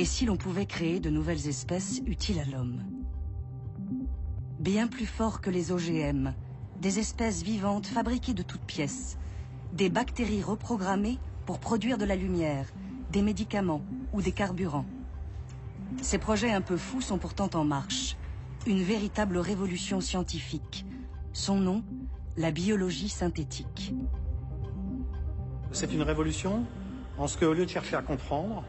Et si l'on pouvait créer de nouvelles espèces utiles à l'homme? Bien plus fort que les OGM, des espèces vivantes fabriquées de toutes pièces, des bactéries reprogrammées pour produire de la lumière, des médicaments ou des carburants. Ces projets un peu fous sont pourtant en marche. Une véritable révolution scientifique. Son nom, la biologie synthétique. C'est une révolution en ce qu'au lieu de chercher à comprendre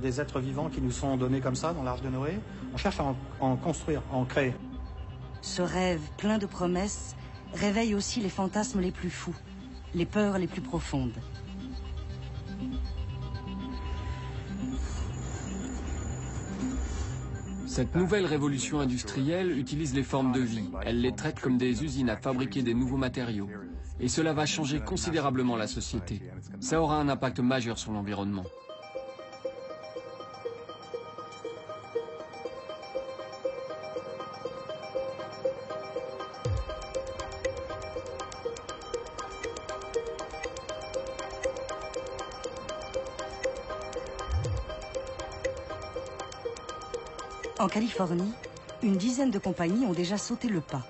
des êtres vivants qui nous sont donnés comme ça dans l'Arche de Noé, on cherche à en construire, à en créer. Ce rêve plein de promesses réveille aussi les fantasmes les plus fous, les peurs les plus profondes. Cette nouvelle révolution industrielle utilise les formes de vie. Elle les traite comme des usines à fabriquer des nouveaux matériaux. Et cela va changer considérablement la société. Ça aura un impact majeur sur l'environnement. En Californie, une dizaine de compagnies ont déjà sauté le pas.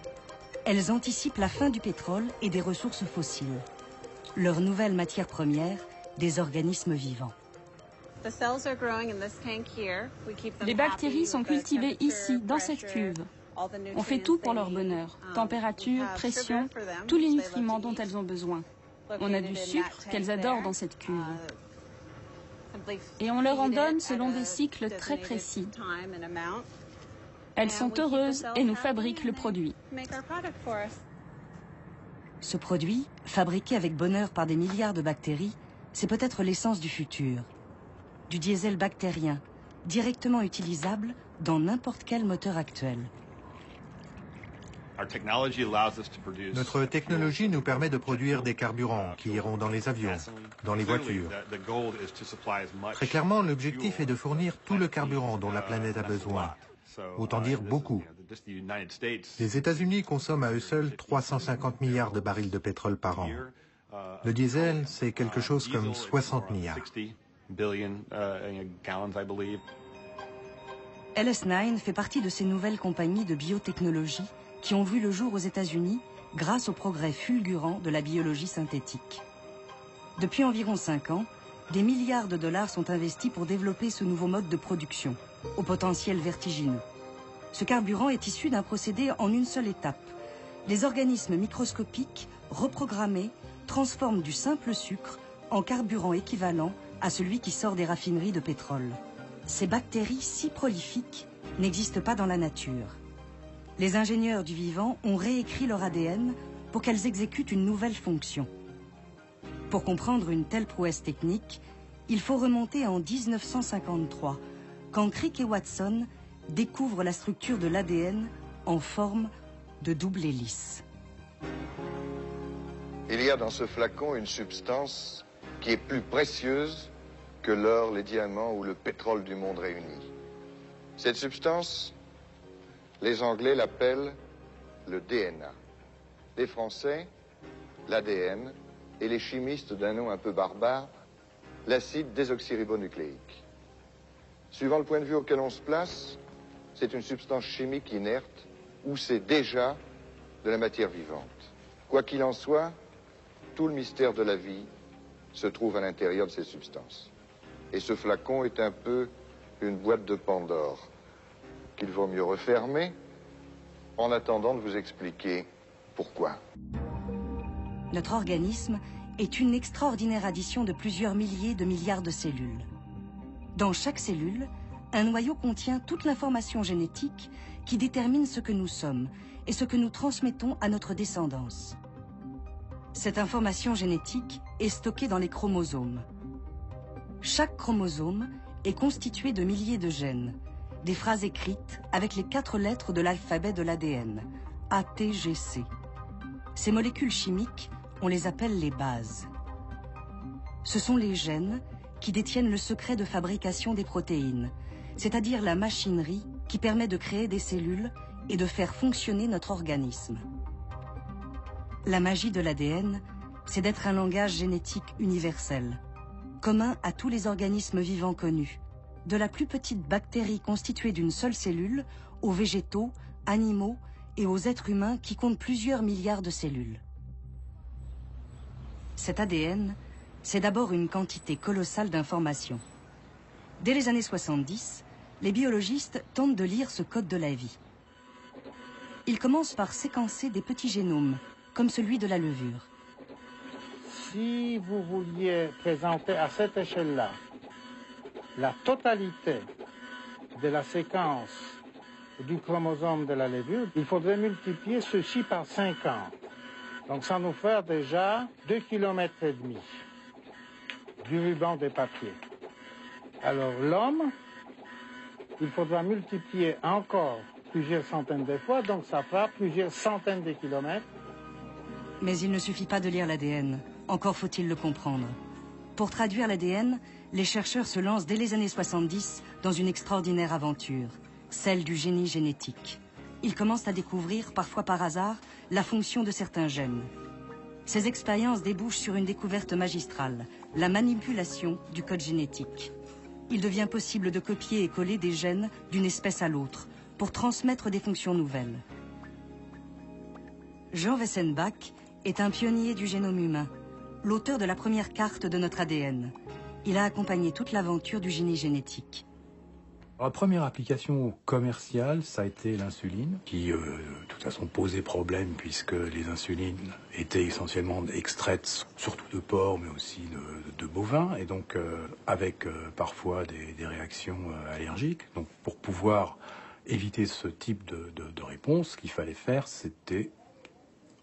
Elles anticipent la fin du pétrole et des ressources fossiles. Leur nouvelle matière première, des organismes vivants. Les bactéries sont cultivées ici, dans cette cuve. On fait tout pour leur bonheur. Température, pression, tous les nutriments dont elles ont besoin. On a du sucre qu'elles adorent dans cette cuve. Et on leur en donne selon des cycles très précis. Elles sont heureuses et nous fabriquent le produit. Ce produit, fabriqué avec bonheur par des milliards de bactéries, c'est peut-être l'essence du futur. Du diesel bactérien, directement utilisable dans n'importe quel moteur actuel. Notre technologie nous permet de produire des carburants qui iront dans les avions, dans les voitures. Très clairement, l'objectif est de fournir tout le carburant dont la planète a besoin. Autant dire beaucoup. Les États-Unis consomment à eux seuls 350 milliards de barils de pétrole par an. Le diesel, c'est quelque chose comme 60 milliards. LS9 fait partie de ces nouvelles compagnies de biotechnologie qui ont vu le jour aux États-Unis grâce au progrès fulgurant de la biologie synthétique. Depuis environ 5 ans, des milliards de dollars sont investis pour développer ce nouveau mode de production, au potentiel vertigineux. Ce carburant est issu d'un procédé en une seule étape. Les organismes microscopiques, reprogrammés, transforment du simple sucre en carburant équivalent à celui qui sort des raffineries de pétrole. Ces bactéries si prolifiques n'existent pas dans la nature. Les ingénieurs du vivant ont réécrit leur ADN pour qu'elles exécutent une nouvelle fonction. Pour comprendre une telle prouesse technique, il faut remonter en 1953, quand Crick et Watson découvrent la structure de l'ADN en forme de double hélice. Il y a dans ce flacon une substance qui est plus précieuse que l'or, les diamants ou le pétrole du monde réunis. Cette substance, les Anglais l'appellent le DNA. Les Français, l'ADN, et les chimistes d'un nom un peu barbare, l'acide désoxyribonucléique. Suivant le point de vue auquel on se place, c'est une substance chimique inerte ou c'est déjà de la matière vivante. Quoi qu'il en soit, tout le mystère de la vie se trouve à l'intérieur de ces substances. Et ce flacon est un peu une boîte de Pandore qu'il vaut mieux refermer en attendant de vous expliquer pourquoi. Notre organisme est une extraordinaire addition de plusieurs milliers de milliards de cellules. Dans chaque cellule, un noyau contient toute l'information génétique qui détermine ce que nous sommes et ce que nous transmettons à notre descendance. Cette information génétique est stockée dans les chromosomes. Chaque chromosome est constitué de milliers de gènes, des phrases écrites avec les 4 lettres de l'alphabet de l'ADN, A, T, G, C. Ces molécules chimiques, on les appelle les bases. Ce sont les gènes qui détiennent le secret de fabrication des protéines, c'est-à-dire la machinerie qui permet de créer des cellules et de faire fonctionner notre organisme. La magie de l'ADN, c'est d'être un langage génétique universel, commun à tous les organismes vivants connus, de la plus petite bactérie constituée d'une seule cellule, aux végétaux, animaux et aux êtres humains qui comptent plusieurs milliards de cellules. Cet ADN, c'est d'abord une quantité colossale d'informations. Dès les années 70, les biologistes tentent de lire ce code de la vie. Ils commencent par séquencer des petits génomes, comme celui de la levure. Si vous vouliez présenter à cette échelle-là la totalité de la séquence du chromosome de la levure, il faudrait multiplier ceci par 50. Donc ça nous fait déjà 2,5 km du ruban de papier. Alors l'homme, il faudra multiplier encore plusieurs centaines de fois, donc ça fera plusieurs centaines de kilomètres. Mais il ne suffit pas de lire l'ADN, encore faut-il le comprendre. Pour traduire l'ADN, les chercheurs se lancent dès les années 70 dans une extraordinaire aventure, celle du génie génétique. Ils commencent à découvrir, parfois par hasard, la fonction de certains gènes. Ces expériences débouchent sur une découverte magistrale, la manipulation du code génétique. Il devient possible de copier et coller des gènes d'une espèce à l'autre pour transmettre des fonctions nouvelles. Jean Wessenbach est un pionnier du génome humain, l'auteur de la première carte de notre ADN. Il a accompagné toute l'aventure du génie génétique. La première application commerciale, ça a été l'insuline, qui de toute façon posait problème puisque les insulines étaient essentiellement extraites surtout de porc mais aussi de bovins et donc avec parfois des réactions allergiques. Donc pour pouvoir éviter ce type de réponse, ce qu'il fallait faire, c'était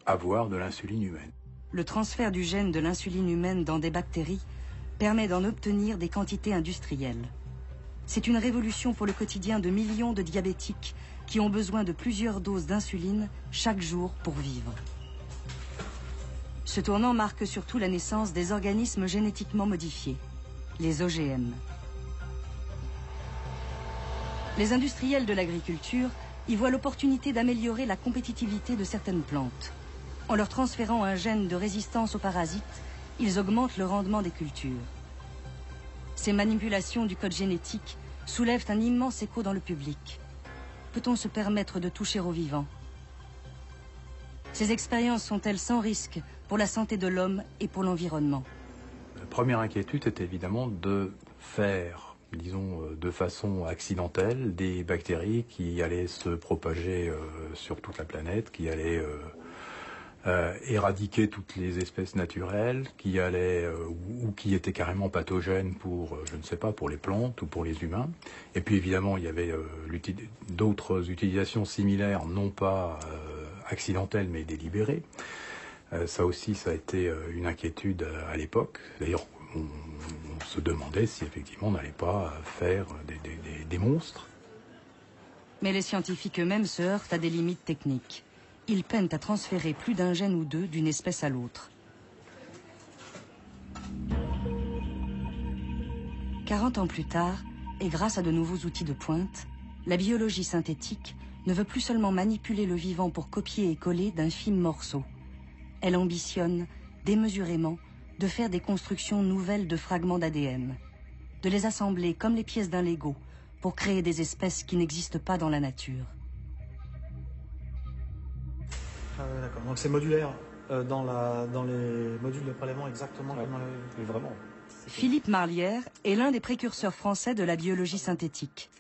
avoir de l'insuline humaine. Le transfert du gène de l'insuline humaine dans des bactéries permet d'en obtenir des quantités industrielles. C'est une révolution pour le quotidien de millions de diabétiques qui ont besoin de plusieurs doses d'insuline chaque jour pour vivre. Ce tournant marque surtout la naissance des organismes génétiquement modifiés, les OGM. Les industriels de l'agriculture y voient l'opportunité d'améliorer la compétitivité de certaines plantes. En leur transférant un gène de résistance aux parasites, ils augmentent le rendement des cultures. Ces manipulations du code génétique soulèvent un immense écho dans le public. Peut-on se permettre de toucher aux vivants? Ces expériences sont-elles sans risque pour la santé de l'homme et pour l'environnement? La première inquiétude était évidemment de faire, disons, de façon accidentelle, des bactéries qui allaient se propager sur toute la planète, qui allaient éradiquer toutes les espèces naturelles, qui allaient ou qui étaient carrément pathogènes pour, je ne sais pas, pour les plantes ou pour les humains. Et puis évidemment, il y avait d'autres utilisations similaires, non pas accidentelles mais délibérées. Ça aussi, ça a été une inquiétude à l'époque. D'ailleurs, on se demandait si effectivement on n'allait pas faire des monstres. Mais les scientifiques eux-mêmes se heurtent à des limites techniques. Ils peinent à transférer plus d'un gène ou deux d'une espèce à l'autre. 40 ans plus tard, et grâce à de nouveaux outils de pointe, la biologie synthétique ne veut plus seulement manipuler le vivant pour copier et coller d'infimes morceaux. Elle ambitionne, démesurément, de faire des constructions nouvelles de fragments d'ADN, de les assembler comme les pièces d'un Lego pour créer des espèces qui n'existent pas dans la nature. D'accord, donc c'est modulaire dans les modules de prélèvement exactement comme dans les... Vraiment. Philippe Marlière est l'un des précurseurs français de la biologie synthétique.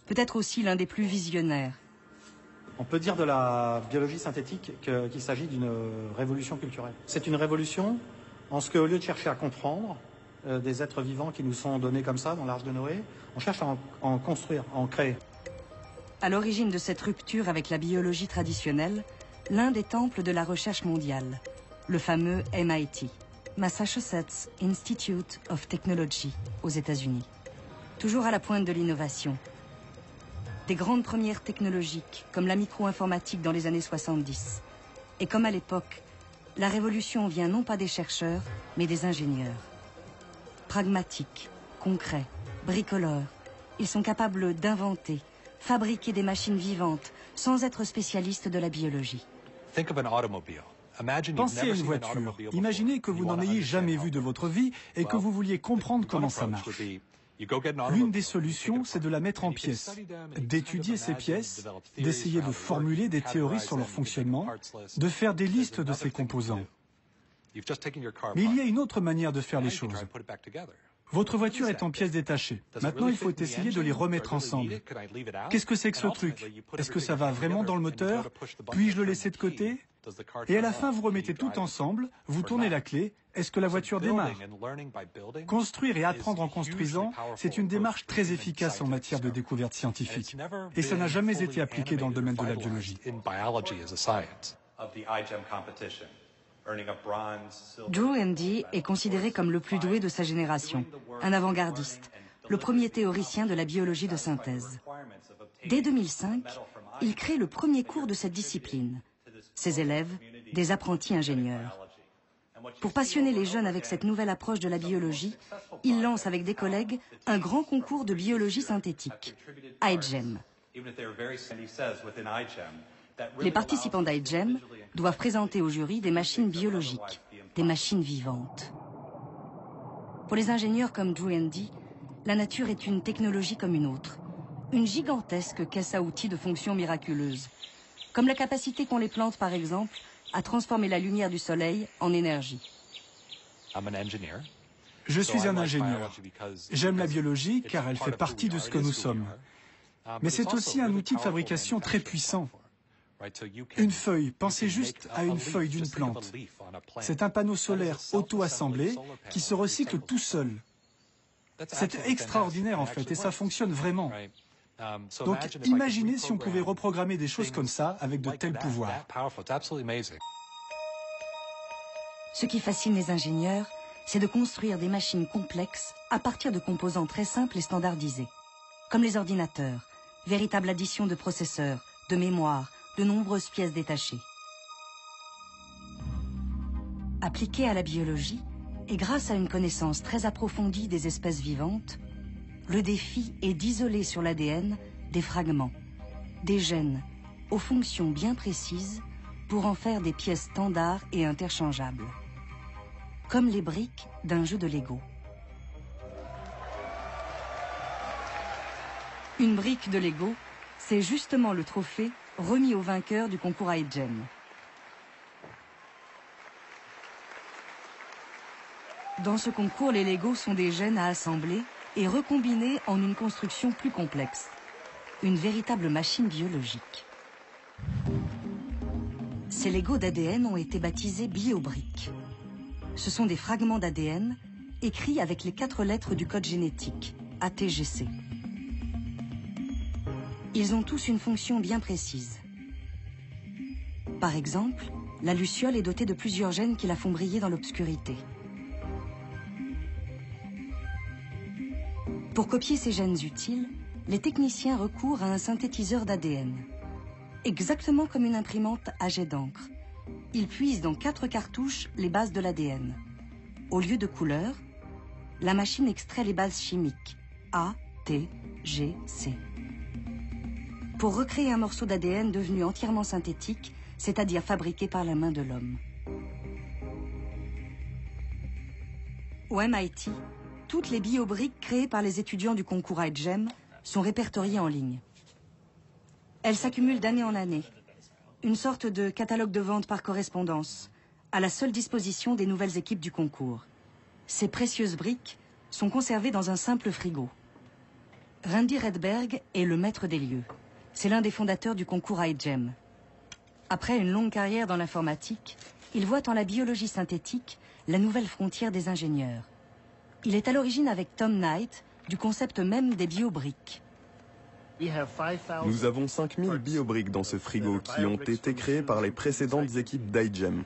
Peut-être aussi l'un des plus visionnaires. On peut dire de la biologie synthétique qu'il s'agit d'une révolution culturelle. C'est une révolution en ce qu'au lieu de chercher à comprendre des êtres vivants qui nous sont donnés comme ça dans l'Arche de Noé, on cherche à en construire, à en créer. À l'origine de cette rupture avec la biologie traditionnelle, l'un des temples de la recherche mondiale, le fameux MIT, Massachusetts Institute of Technology, aux États-Unis. Toujours à la pointe de l'innovation. Des grandes premières technologiques, comme la micro-informatique dans les années 70. Et comme à l'époque, la révolution vient non pas des chercheurs, mais des ingénieurs. Pragmatiques, concrets, bricoleurs, ils sont capables d'inventer, fabriquer des machines vivantes, sans être spécialistes de la biologie. Pensez à une voiture. Imaginez que vous n'en ayez jamais vu de votre vie et que vous vouliez comprendre comment ça marche. L'une des solutions, c'est de la mettre en pièces, d'étudier ces pièces, d'essayer de formuler des théories sur leur fonctionnement, de faire des listes de ces composants. Mais il y a une autre manière de faire les choses. Votre voiture est en pièces détachées. Maintenant, il faut essayer de les remettre ensemble. Qu'est-ce que c'est que ce truc? Est-ce que ça va vraiment dans le moteur? Puis-je le laisser de côté? Et à la fin, vous remettez tout ensemble, vous tournez la clé. Est-ce que la voiture démarre? Construire et apprendre en construisant, c'est une démarche très efficace en matière de découverte scientifique. Et ça n'a jamais été appliqué dans le domaine de la biologie. Drew Handy est considéré comme le plus doué de sa génération, un avant-gardiste, le premier théoricien de la biologie de synthèse. Dès 2005, il crée le premier cours de cette discipline. Ses élèves, des apprentis ingénieurs. Pour passionner les jeunes avec cette nouvelle approche de la biologie, il lance avec des collègues un grand concours de biologie synthétique, iGEM. Les participants d'iGEM doivent présenter au jury des machines biologiques, des machines vivantes. Pour les ingénieurs comme Drew Handy, la nature est une technologie comme une autre, une gigantesque caisse à outils de fonctions miraculeuses, comme la capacité qu'ont les plantes, par exemple, à transformer la lumière du soleil en énergie. Je suis un ingénieur. J'aime la biologie car elle fait partie de ce que nous sommes. Mais c'est aussi un outil de fabrication très puissant. Une feuille, pensez juste à une feuille d'une plante. C'est un panneau solaire auto-assemblé qui se recycle tout seul. C'est extraordinaire en fait et ça fonctionne vraiment. Donc imaginez si on pouvait reprogrammer des choses comme ça avec de tels pouvoirs. Ce qui fascine les ingénieurs, c'est de construire des machines complexes à partir de composants très simples et standardisés. Comme les ordinateurs, véritable addition de processeurs, de mémoire, de nombreuses pièces détachées. Appliqué à la biologie, et grâce à une connaissance très approfondie des espèces vivantes, le défi est d'isoler sur l'ADN des fragments, des gènes, aux fonctions bien précises pour en faire des pièces standards et interchangeables. Comme les briques d'un jeu de Lego. Une brique de Lego, c'est justement le trophée remis au vainqueur du concours iGEM. Dans ce concours, les Legos sont des gènes à assembler et recombiner en une construction plus complexe. Une véritable machine biologique. Ces Legos d'ADN ont été baptisés biobriques. Ce sont des fragments d'ADN écrits avec les 4 lettres du code génétique, ATGC. Ils ont tous une fonction bien précise. Par exemple, la luciole est dotée de plusieurs gènes qui la font briller dans l'obscurité. Pour copier ces gènes utiles, les techniciens recourent à un synthétiseur d'ADN. Exactement comme une imprimante à jet d'encre. Ils puisent dans 4 cartouches les bases de l'ADN. Au lieu de couleurs, la machine extrait les bases chimiques A, T, G, C. Pour recréer un morceau d'ADN devenu entièrement synthétique, c'est-à-dire fabriqué par la main de l'homme. Au MIT, toutes les biobriques créées par les étudiants du concours iGEM sont répertoriées en ligne. Elles s'accumulent d'année en année. Une sorte de catalogue de vente par correspondance, à la seule disposition des nouvelles équipes du concours. Ces précieuses briques sont conservées dans un simple frigo. Randy Redberg est le maître des lieux. C'est l'un des fondateurs du concours iGEM. Après une longue carrière dans l'informatique, il voit en la biologie synthétique la nouvelle frontière des ingénieurs. Il est à l'origine avec Tom Knight du concept même des biobriques. Nous avons 5000 biobriques dans ce frigo qui ont été créées par les précédentes équipes d'iGEM.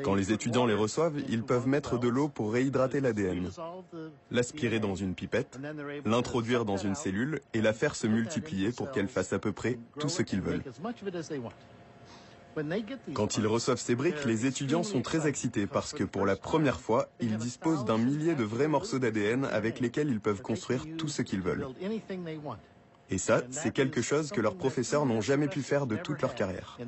Quand les étudiants les reçoivent, ils peuvent mettre de l'eau pour réhydrater l'ADN, l'aspirer dans une pipette, l'introduire dans une cellule et la faire se multiplier pour qu'elle fasse à peu près tout ce qu'ils veulent. Quand ils reçoivent ces briques, les étudiants sont très excités parce que pour la première fois, ils disposent d'un millier de vrais morceaux d'ADN avec lesquels ils peuvent construire tout ce qu'ils veulent. Et ça, c'est quelque chose que leurs professeurs n'ont jamais pu faire de toute leur carrière.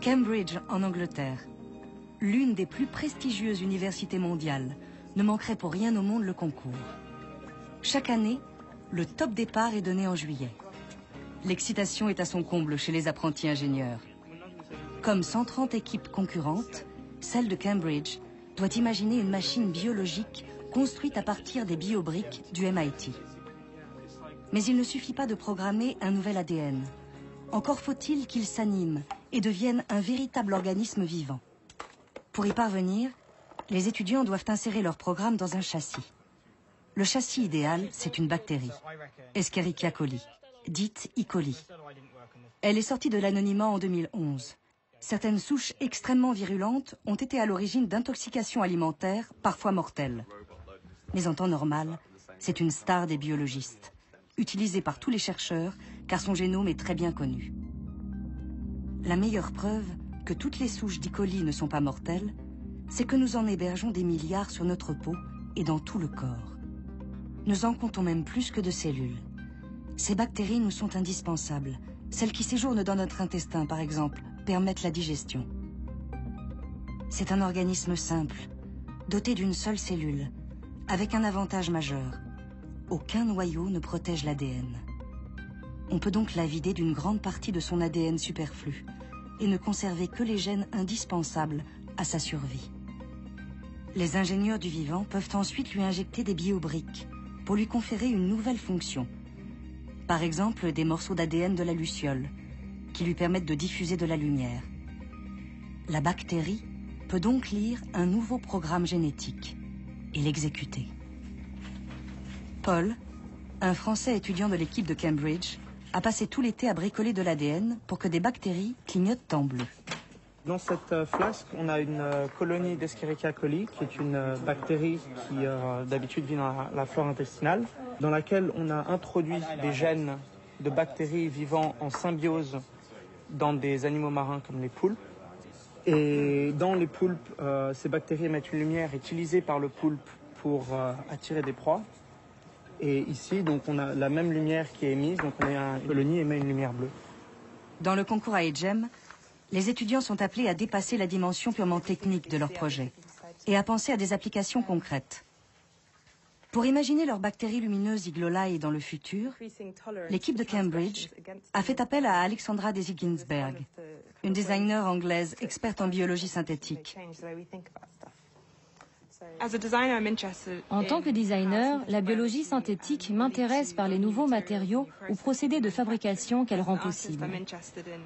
Cambridge, en Angleterre, l'une des plus prestigieuses universités mondiales, ne manquerait pour rien au monde le concours. Chaque année, le top départ est donné en juillet. L'excitation est à son comble chez les apprentis ingénieurs. Comme 130 équipes concurrentes, celle de Cambridge doit imaginer une machine biologique construite à partir des biobriques du MIT. Mais il ne suffit pas de programmer un nouvel ADN. Encore faut-il qu'il s'anime et devienne un véritable organisme vivant. Pour y parvenir, les étudiants doivent insérer leur programme dans un châssis. Le châssis idéal, c'est une bactérie, Escherichia coli, dite E. coli. Elle est sortie de l'anonymat en 2011. Certaines souches extrêmement virulentes ont été à l'origine d'intoxications alimentaires, parfois mortelles. Mais en temps normal, c'est une star des biologistes, utilisée par tous les chercheurs car son génome est très bien connu. La meilleure preuve que toutes les souches d'E. coli ne sont pas mortelles, c'est que nous en hébergeons des milliards sur notre peau et dans tout le corps. Nous en comptons même plus que de cellules. Ces bactéries nous sont indispensables. Celles qui séjournent dans notre intestin, par exemple, permettent la digestion. C'est un organisme simple, doté d'une seule cellule, avec un avantage majeur. Aucun noyau ne protège l'ADN. On peut donc la vider d'une grande partie de son ADN superflu et ne conserver que les gènes indispensables à sa survie. Les ingénieurs du vivant peuvent ensuite lui injecter des biobriques pour lui conférer une nouvelle fonction. Par exemple, des morceaux d'ADN de la luciole, qui lui permettent de diffuser de la lumière. La bactérie peut donc lire un nouveau programme génétique et l'exécuter. Paul, un Français étudiant de l'équipe de Cambridge, a passé tout l'été à bricoler de l'ADN pour que des bactéries clignotent en bleu. Dans cette flasque, on a une colonie d'Escherichia coli, qui est une bactérie qui d'habitude vit dans la flore intestinale, dans laquelle on a introduit des gènes de bactéries vivant en symbiose dans des animaux marins comme les poulpes. Et dans les poulpes, ces bactéries émettent une lumière utilisée par le poulpe pour attirer des proies. Et ici, donc, on a la même lumière qui est émise, donc on a une colonie émet une lumière bleue. Dans le concours AEGEM, les étudiants sont appelés à dépasser la dimension purement technique de leur projet et à penser à des applications concrètes. Pour imaginer leurs bactéries lumineuses Iglolae dans le futur, l'équipe de Cambridge a fait appel à Alexandra Daisy-Ginsberg, une designer anglaise experte en biologie synthétique. En tant que designer, la biologie synthétique m'intéresse par les nouveaux matériaux ou procédés de fabrication qu'elle rend possible.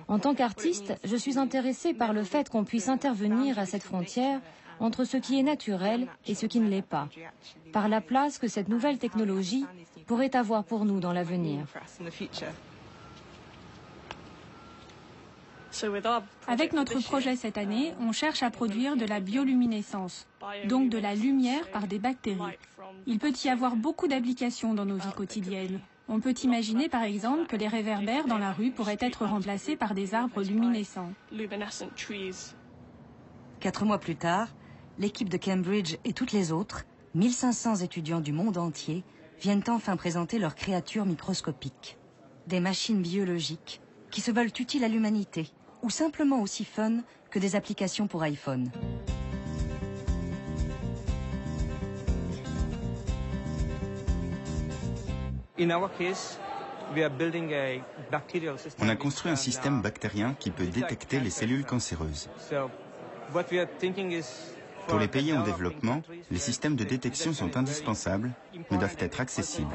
En tant qu'artiste, je suis intéressée par le fait qu'on puisse intervenir à cette frontière entre ce qui est naturel et ce qui ne l'est pas, par la place que cette nouvelle technologie pourrait avoir pour nous dans l'avenir. Avec notre projet cette année, on cherche à produire de la bioluminescence, donc de la lumière par des bactéries. Il peut y avoir beaucoup d'applications dans nos vies quotidiennes. On peut imaginer par exemple que les réverbères dans la rue pourraient être remplacés par des arbres luminescents. 4 mois plus tard, l'équipe de Cambridge et toutes les autres, 1500 étudiants du monde entier, viennent enfin présenter leurs créatures microscopiques. Des machines biologiques qui se veulent utiles à l'humanité, ou simplement aussi fun que des applications pour iPhone. On a construit un système bactérien qui peut détecter les cellules cancéreuses. Pour les pays en développement, les systèmes de détection sont indispensables, mais doivent être accessibles.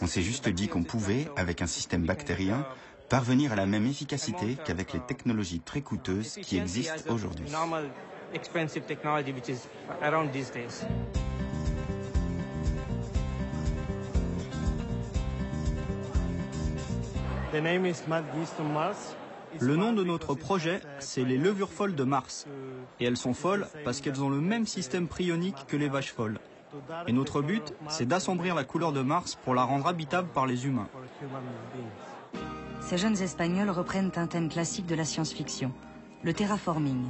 On s'est juste dit qu'on pouvait, avec un système bactérien, parvenir à la même efficacité qu'avec les technologies très coûteuses qui existent aujourd'hui. Le nom de notre projet, c'est les levures folles de Mars. Et elles sont folles parce qu'elles ont le même système pryonique que les vaches folles. Et notre but, c'est d'assombrir la couleur de Mars pour la rendre habitable par les humains. Ces jeunes Espagnols reprennent un thème classique de la science-fiction, le terraforming,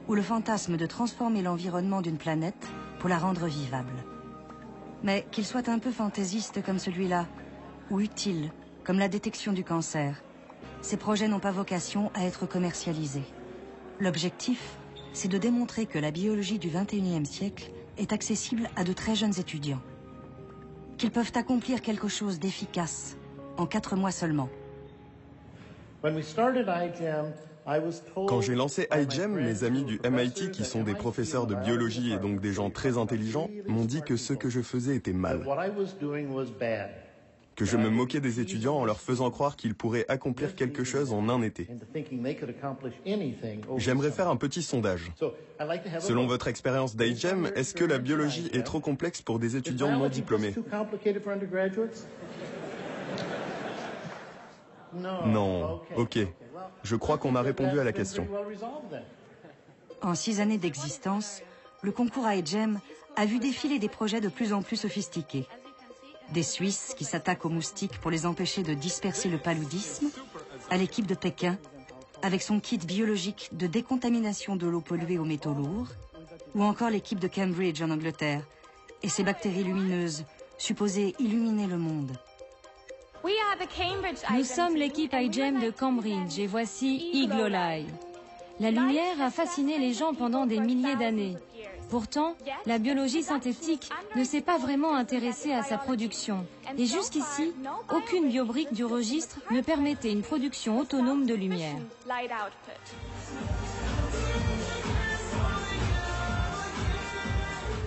ou le fantasme de transformer l'environnement d'une planète pour la rendre vivable. Mais qu'il soit un peu fantaisiste comme celui-là, ou utile, comme la détection du cancer, ces projets n'ont pas vocation à être commercialisés. L'objectif, c'est de démontrer que la biologie du XXIe siècle est accessible à de très jeunes étudiants. Qu'ils peuvent accomplir quelque chose d'efficace en 4 mois seulement. Quand j'ai lancé iGEM, mes amis du MIT, qui sont des professeurs de biologie et donc des gens très intelligents, m'ont dit que ce que je faisais était mal. Que je me moquais des étudiants en leur faisant croire qu'ils pourraient accomplir quelque chose en un été. J'aimerais faire un petit sondage. Selon votre expérience d'iGEM, est-ce que la biologie est trop complexe pour des étudiants non diplômés? Non. Ok. Je crois qu'on a répondu à la question. En 6 années d'existence, le concours iGEM a vu défiler des projets de plus en plus sophistiqués. Des Suisses qui s'attaquent aux moustiques pour les empêcher de disperser le paludisme, à l'équipe de Pékin, avec son kit biologique de décontamination de l'eau polluée aux métaux lourds, ou encore l'équipe de Cambridge en Angleterre, et ses bactéries lumineuses, supposées illuminer le monde. Nous sommes l'équipe iGEM de Cambridge et voici Iglolai. La lumière a fasciné les gens pendant des milliers d'années. Pourtant, la biologie synthétique ne s'est pas vraiment intéressée à sa production. Et jusqu'ici, aucune biobrique du registre ne permettait une production autonome de lumière.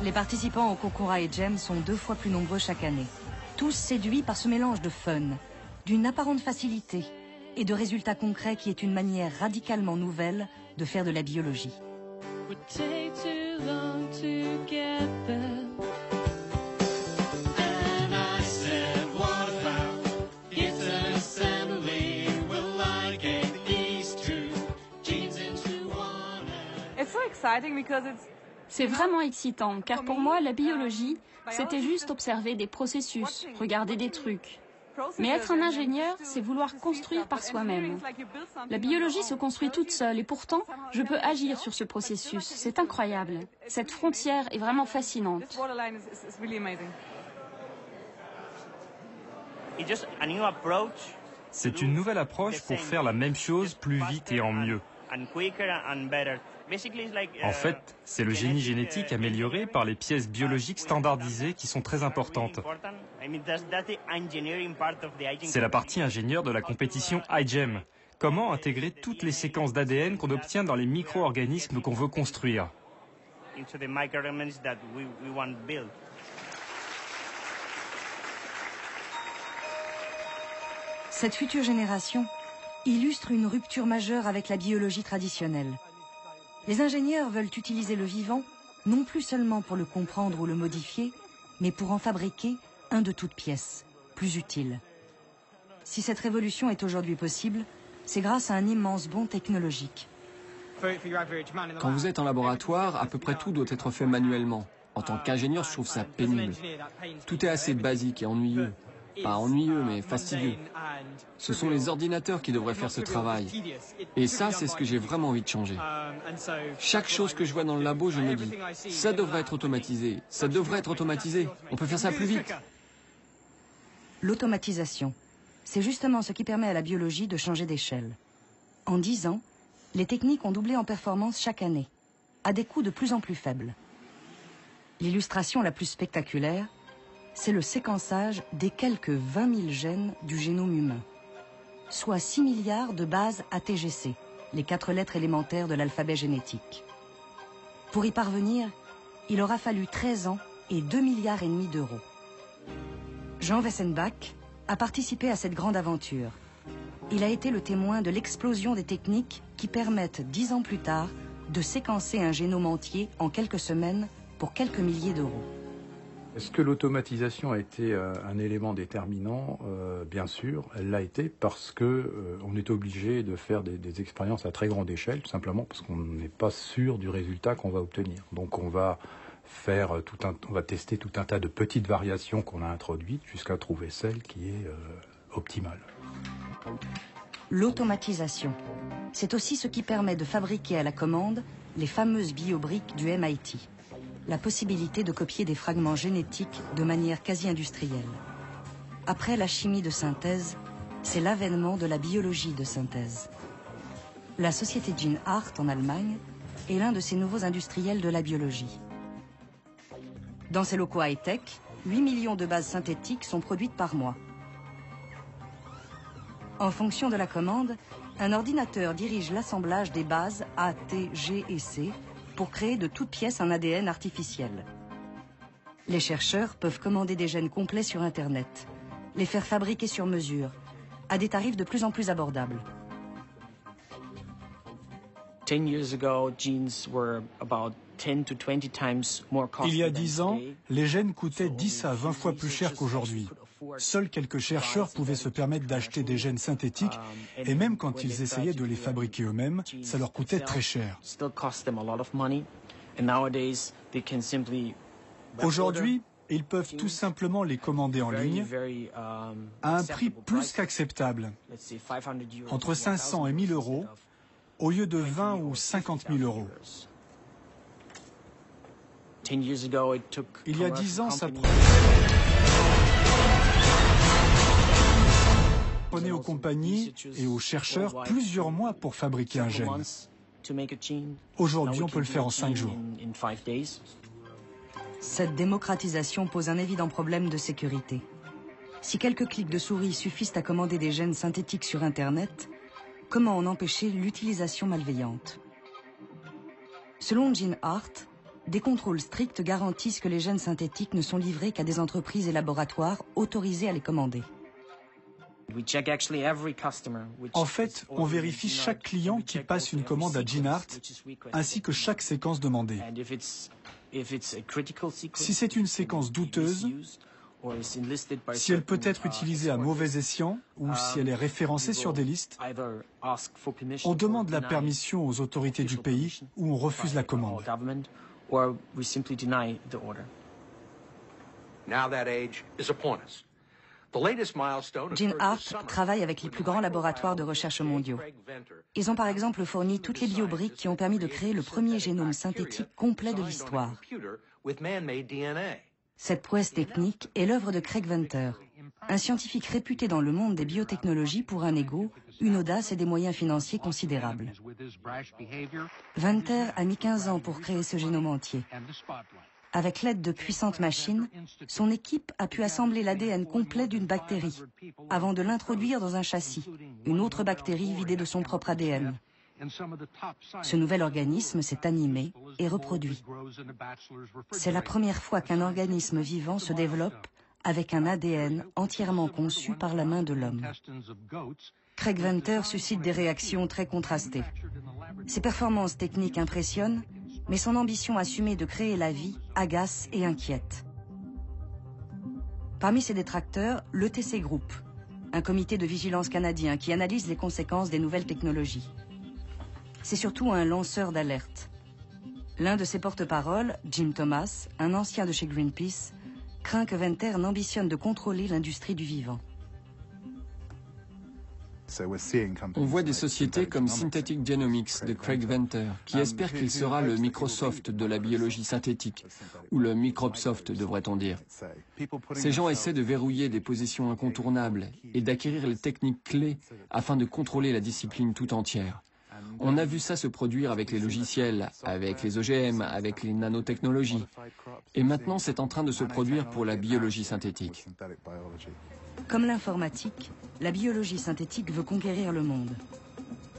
Les participants au concours iGEM sont 2 fois plus nombreux chaque année. Tous séduits par ce mélange de fun, d'une apparente facilité et de résultats concrets qui est une manière radicalement nouvelle de faire de la biologie. C'est vraiment excitant, car pour moi, la biologie, c'était juste observer des processus, regarder des trucs. Mais être un ingénieur, c'est vouloir construire par soi-même. La biologie se construit toute seule et pourtant, je peux agir sur ce processus. C'est incroyable. Cette frontière est vraiment fascinante. C'est une nouvelle approche pour faire la même chose plus vite et en mieux. En fait, c'est le génie génétique amélioré par les pièces biologiques standardisées qui sont très importantes. C'est la partie ingénieure de la compétition iGEM. Comment intégrer toutes les séquences d'ADN qu'on obtient dans les micro-organismes qu'on veut construire. Cette future génération illustre une rupture majeure avec la biologie traditionnelle. Les ingénieurs veulent utiliser le vivant, non plus seulement pour le comprendre ou le modifier, mais pour en fabriquer un de toutes pièces, plus utile. Si cette révolution est aujourd'hui possible, c'est grâce à un immense bond technologique. Quand vous êtes en laboratoire, à peu près tout doit être fait manuellement. En tant qu'ingénieur, je trouve ça pénible. Tout est assez basique et ennuyeux. Pas ennuyeux, mais fastidieux. Ce sont les ordinateurs qui devraient faire ce travail. Et ça, c'est ce que j'ai vraiment envie de changer. Chaque chose que je vois dans le labo, je me dis, ça devrait être automatisé, ça devrait être automatisé. On peut faire ça plus vite. L'automatisation, c'est justement ce qui permet à la biologie de changer d'échelle. En 10 ans, les techniques ont doublé en performance chaque année, à des coûts de plus en plus faibles. L'illustration la plus spectaculaire, c'est le séquençage des quelques 20 000 gènes du génome humain, soit 6 milliards de bases ATGC, les 4 lettres élémentaires de l'alphabet génétique. Pour y parvenir, il aura fallu 13 ans et 2,5 milliards d'euros. Jean Wessenbach a participé à cette grande aventure. Il a été le témoin de l'explosion des techniques qui permettent 10 ans plus tard de séquencer un génome entier en quelques semaines pour quelques milliers d'euros. Est-ce que l'automatisation a été un élément déterminant? Bien sûr, elle l'a été parce que on est obligé de faire des expériences à très grande échelle, tout simplement parce qu'on n'est pas sûr du résultat qu'on va obtenir. Donc on va faire on va tester tout un tas de petites variations qu'on a introduites jusqu'à trouver celle qui est optimale. L'automatisation, c'est aussi ce qui permet de fabriquer à la commande les fameuses biobriques du MIT. La possibilité de copier des fragments génétiques de manière quasi industrielle. Après la chimie de synthèse, c'est l'avènement de la biologie de synthèse. La société Gene Hart en Allemagne est l'un de ces nouveaux industriels de la biologie. Dans ces locaux high-tech, 8 millions de bases synthétiques sont produites par mois. En fonction de la commande, un ordinateur dirige l'assemblage des bases A, T, G et C pour créer de toutes pièces un ADN artificiel. Les chercheurs peuvent commander des gènes complets sur Internet, les faire fabriquer sur mesure, à des tarifs de plus en plus abordables. 10 years ago, genes were about 10 to 20 times more costly. Il y a 10 ans, les gènes coûtaient 10 à 20 fois plus cher qu'aujourd'hui. Seuls quelques chercheurs pouvaient se permettre d'acheter des gènes synthétiques et même quand ils essayaient de les fabriquer eux-mêmes, ça leur coûtait très cher. Aujourd'hui, ils peuvent tout simplement les commander en ligne à un prix plus qu'acceptable, entre 500 et 1000 euros, au lieu de 20 ou 50 000 euros. Il y a 10 ans, ça prenait aux compagnies et aux chercheurs plusieurs mois pour fabriquer un gène. Aujourd'hui, on peut le faire en 5 jours. Cette démocratisation pose un évident problème de sécurité. Si quelques clics de souris suffisent à commander des gènes synthétiques sur Internet, comment en empêcher l'utilisation malveillante? Selon Gene Hart, des contrôles stricts garantissent que les gènes synthétiques ne sont livrés qu'à des entreprises et laboratoires autorisés à les commander. En fait, on vérifie chaque client qui passe une commande à Gene Hart, ainsi que chaque séquence demandée. Si c'est une séquence douteuse, si elle peut être utilisée à mauvais escient ou si elle est référencée sur des listes, on demande la permission aux autorités du pays ou on refuse la commande. Gene Hart travaille avec les plus grands laboratoires de recherche mondiaux. Ils ont par exemple fourni toutes les biobriques qui ont permis de créer le premier génome synthétique complet de l'histoire. Cette prouesse technique est l'œuvre de Craig Venter, un scientifique réputé dans le monde des biotechnologies pour un ego, une audace et des moyens financiers considérables. Venter a mis 15 ans pour créer ce génome entier. Avec l'aide de puissantes machines, son équipe a pu assembler l'ADN complet d'une bactérie, avant de l'introduire dans un châssis, une autre bactérie vidée de son propre ADN. Ce nouvel organisme s'est animé et reproduit. C'est la première fois qu'un organisme vivant se développe avec un ADN entièrement conçu par la main de l'homme. Craig Venter suscite des réactions très contrastées. Ses performances techniques impressionnent, mais son ambition assumée de créer la vie agace et inquiète. Parmi ses détracteurs, l'ETC Group, un comité de vigilance canadien qui analyse les conséquences des nouvelles technologies. C'est surtout un lanceur d'alerte. L'un de ses porte-paroles, Jim Thomas, un ancien de chez Greenpeace, craint que Venter n'ambitionne de contrôler l'industrie du vivant. On voit des sociétés comme Synthetic Genomics de Craig Venter, qui espère qu'il sera le Microsoft de la biologie synthétique, ou le Microsoft devrait-on dire. Ces gens essaient de verrouiller des positions incontournables et d'acquérir les techniques clés afin de contrôler la discipline tout entière. On a vu ça se produire avec les logiciels, avec les OGM, avec les nanotechnologies. Et maintenant, c'est en train de se produire pour la biologie synthétique. Comme l'informatique, la biologie synthétique veut conquérir le monde.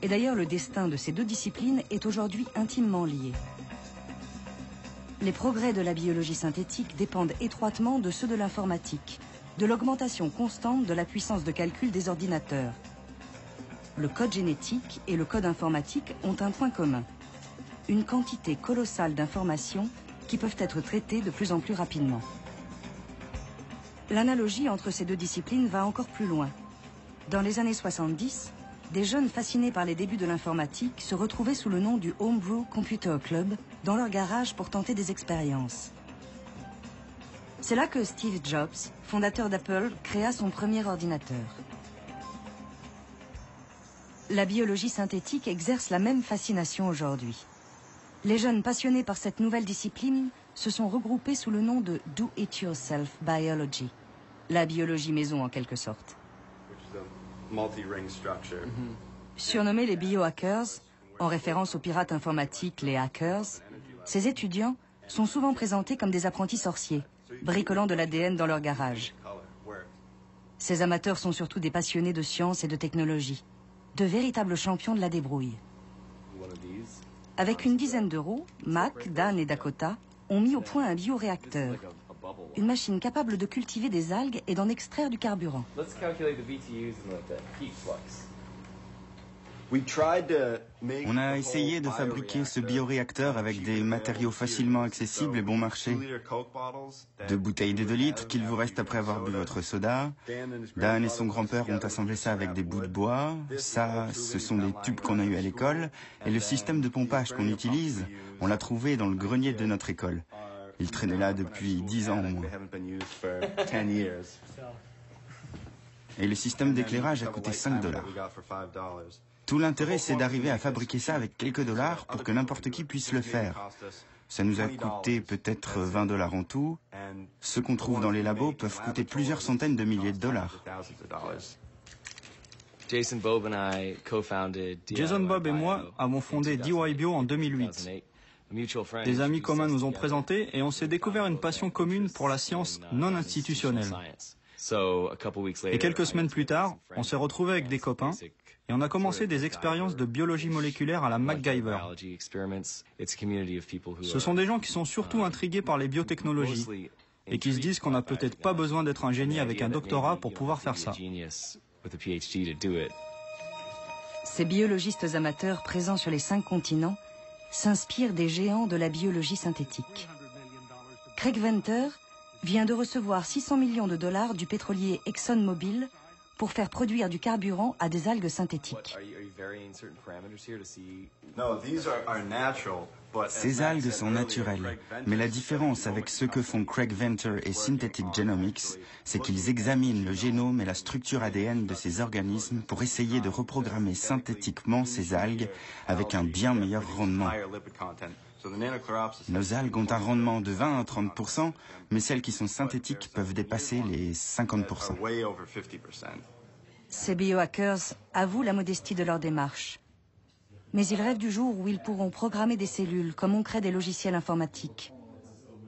Et d'ailleurs, le destin de ces deux disciplines est aujourd'hui intimement lié. Les progrès de la biologie synthétique dépendent étroitement de ceux de l'informatique, de l'augmentation constante de la puissance de calcul des ordinateurs. Le code génétique et le code informatique ont un point commun: une quantité colossale d'informations qui peuvent être traitées de plus en plus rapidement. L'analogie entre ces deux disciplines va encore plus loin. Dans les années 70, des jeunes fascinés par les débuts de l'informatique se retrouvaient sous le nom du Homebrew Computer Club dans leur garage pour tenter des expériences. C'est là que Steve Jobs, fondateur d'Apple, créa son premier ordinateur. La biologie synthétique exerce la même fascination aujourd'hui. Les jeunes passionnés par cette nouvelle discipline se sont regroupés sous le nom de Do-It-Yourself Biology, la biologie maison en quelque sorte. Surnommés les biohackers, En référence aux pirates informatiques, les hackers, ces étudiants sont souvent présentés comme des apprentis sorciers, bricolant de l'ADN dans leur garage. Ces amateurs sont surtout des passionnés de science et de technologie, de véritables champions de la débrouille. Avec une dizaine d'euros, Mac, Dan et Dakota ont mis au point un bioréacteur, une machine capable de cultiver des algues et d'en extraire du carburant. On a essayé de fabriquer ce bioréacteur avec des matériaux facilement accessibles et bon marché. 2 bouteilles de 2 litres qu'il vous reste après avoir bu votre soda. Dan et son grand-père ont assemblé ça avec des bouts de bois. Ça, ce sont des tubes qu'on a eus à l'école. Et le système de pompage qu'on utilise, on l'a trouvé dans le grenier de notre école. Il traînait là depuis 10 ans au moins. Et le système d'éclairage a coûté $5. Tout l'intérêt, c'est d'arriver à fabriquer ça avec quelques dollars pour que n'importe qui puisse le faire. Ça nous a coûté peut-être $20 en tout. Ceux qu'on trouve dans les labos peuvent coûter plusieurs centaines de milliers de dollars. Jason, Bob et moi avons fondé DY Bio en 2008. Des amis communs nous ont présenté et on s'est découvert une passion commune pour la science non institutionnelle. Et quelques semaines plus tard, on s'est retrouvés avec des copains et on a commencé des expériences de biologie moléculaire à la MacGyver. Ce sont des gens qui sont surtout intrigués par les biotechnologies et qui se disent qu'on n'a peut-être pas besoin d'être un génie avec un doctorat pour pouvoir faire ça. Ces biologistes amateurs présents sur les 5 continents s'inspirent des géants de la biologie synthétique. Craig Venter vient de recevoir $600 millions du pétrolier ExxonMobil pour faire produire du carburant à des algues synthétiques. Ces algues sont naturelles, mais la différence avec ce que font Craig Venter et Synthetic Genomics, c'est qu'ils examinent le génome et la structure ADN de ces organismes pour essayer de reprogrammer synthétiquement ces algues avec un bien meilleur rendement. Nos algues ont un rendement de 20 à 30%, mais celles qui sont synthétiques peuvent dépasser les 50%. Ces biohackers avouent la modestie de leur démarche. Mais ils rêvent du jour où ils pourront programmer des cellules comme on crée des logiciels informatiques.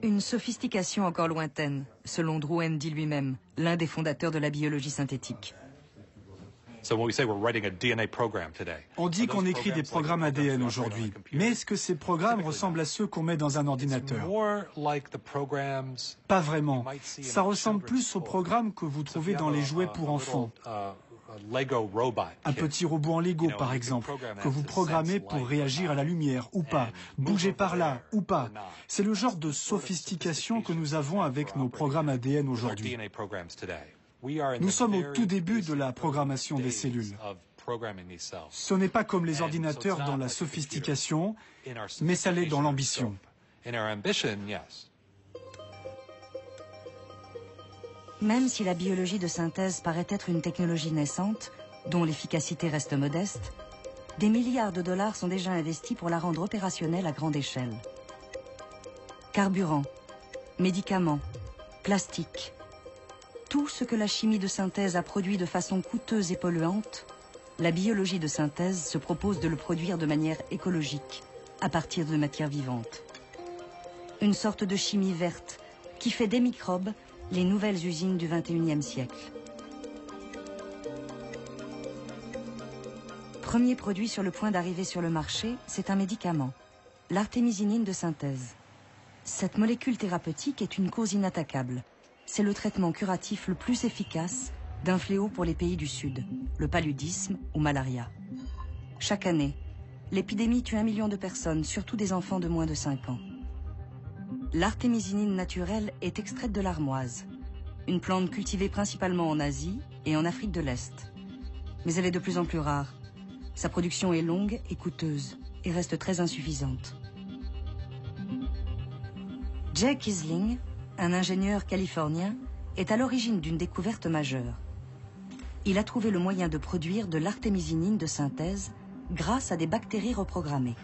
Une sophistication encore lointaine, selon Drew Handy lui-même, l'un des fondateurs de la biologie synthétique. On dit qu'on écrit des programmes ADN aujourd'hui, mais est-ce que ces programmes ressemblent à ceux qu'on met dans un ordinateur? Pas vraiment. Ça ressemble plus aux programmes que vous trouvez dans les jouets pour enfants. Un petit robot en Lego, par exemple, que vous programmez pour réagir à la lumière ou pas, bouger par là ou pas. C'est le genre de sophistication que nous avons avec nos programmes ADN aujourd'hui. Nous sommes au tout début de la programmation des cellules. Ce n'est pas comme les ordinateurs dans la sophistication, mais ça l'est dans l'ambition. Même si la biologie de synthèse paraît être une technologie naissante, dont l'efficacité reste modeste, des milliards de dollars sont déjà investis pour la rendre opérationnelle à grande échelle. Carburant, médicaments, plastique, tout ce que la chimie de synthèse a produit de façon coûteuse et polluante, la biologie de synthèse se propose de le produire de manière écologique, à partir de matières vivantes. Une sorte de chimie verte qui fait des microbes les nouvelles usines du XXIe siècle. Premier produit sur le point d'arriver sur le marché, c'est un médicament, l'artémisinine de synthèse. Cette molécule thérapeutique est une cause inattaquable. C'est le traitement curatif le plus efficace d'un fléau pour les pays du Sud, le paludisme ou malaria. Chaque année, l'épidémie tue 1 million de personnes, surtout des enfants de moins de 5 ans. L'artémisinine naturelle est extraite de l'armoise, une plante cultivée principalement en Asie et en Afrique de l'Est. Mais elle est de plus en plus rare. Sa production est longue et coûteuse et reste très insuffisante. Jay Kisling, un ingénieur californien, est à l'origine d'une découverte majeure. Il a trouvé le moyen de produire de l'artémisinine de synthèse grâce à des bactéries reprogrammées.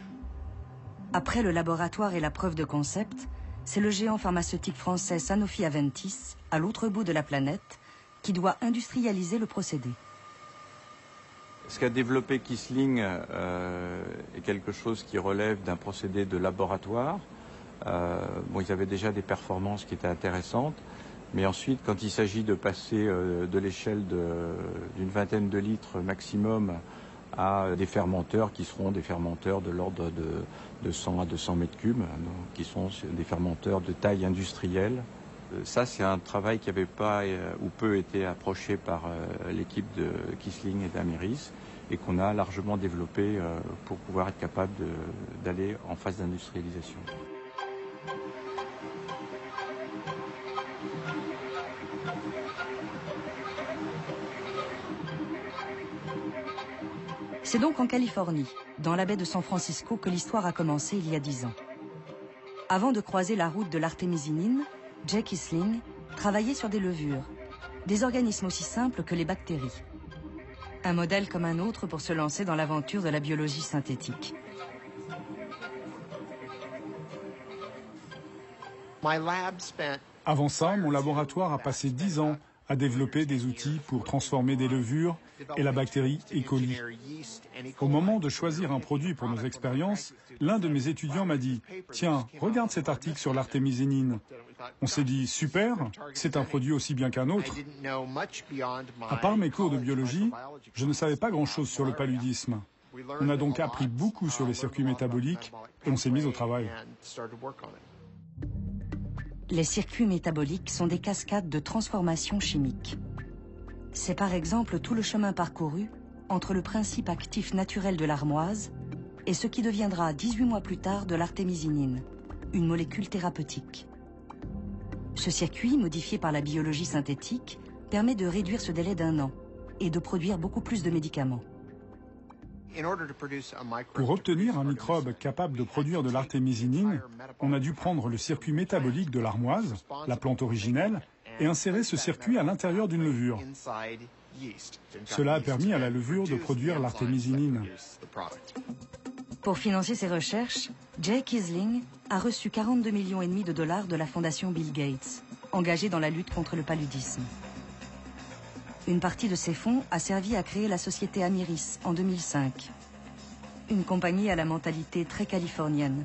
Après le laboratoire et la preuve de concept, c'est le géant pharmaceutique français Sanofi Aventis, à l'autre bout de la planète, qui doit industrialiser le procédé. Ce qu'a développé Kissling est quelque chose qui relève d'un procédé de laboratoire. Ils avaient déjà des performances qui étaient intéressantes, mais ensuite, quand il s'agit de passer de l'échelle d'une vingtaine de litres maximum à des fermenteurs qui seront des fermenteurs de l'ordre de 100 à 200 mètres cubes, qui sont des fermenteurs de taille industrielle. Ça, c'est un travail qui n'avait pas ou peu été approché par l'équipe de Kissling et d'Amiris et qu'on a largement développé pour pouvoir être capable d'aller en phase d'industrialisation. C'est donc en Californie, dans la baie de San Francisco, que l'histoire a commencé il y a 10 ans. Avant de croiser la route de l'artémisinine, Jay Kissling travaillait sur des levures, des organismes aussi simples que les bactéries. Un modèle comme un autre pour se lancer dans l'aventure de la biologie synthétique. Avant ça, mon laboratoire a passé 10 ans à développer des outils pour transformer des levures et la bactérie E. coli. Au moment de choisir un produit pour nos expériences, l'un de mes étudiants m'a dit « Tiens, regarde cet article sur l'artémisinine ». On s'est dit « Super, c'est un produit aussi bien qu'un autre ». À part mes cours de biologie, je ne savais pas grand-chose sur le paludisme. On a donc appris beaucoup sur les circuits métaboliques et on s'est mis au travail. Les circuits métaboliques sont des cascades de transformation chimique. C'est par exemple tout le chemin parcouru entre le principe actif naturel de l'armoise et ce qui deviendra 18 mois plus tard de l'artémisinine, une molécule thérapeutique. Ce circuit, modifié par la biologie synthétique, permet de réduire ce délai d'1 an et de produire beaucoup plus de médicaments. Pour obtenir un microbe capable de produire de l'artémisinine, on a dû prendre le circuit métabolique de l'armoise, la plante originelle, et insérer ce circuit à l'intérieur d'une levure. Cela a permis à la levure de produire l'artémisinine. Pour financer ses recherches, Jay Kissling a reçu 42,5 millions de dollars de la fondation Bill Gates, engagée dans la lutte contre le paludisme. Une partie de ces fonds a servi à créer la société Amiris en 2005. Une compagnie à la mentalité très californienne,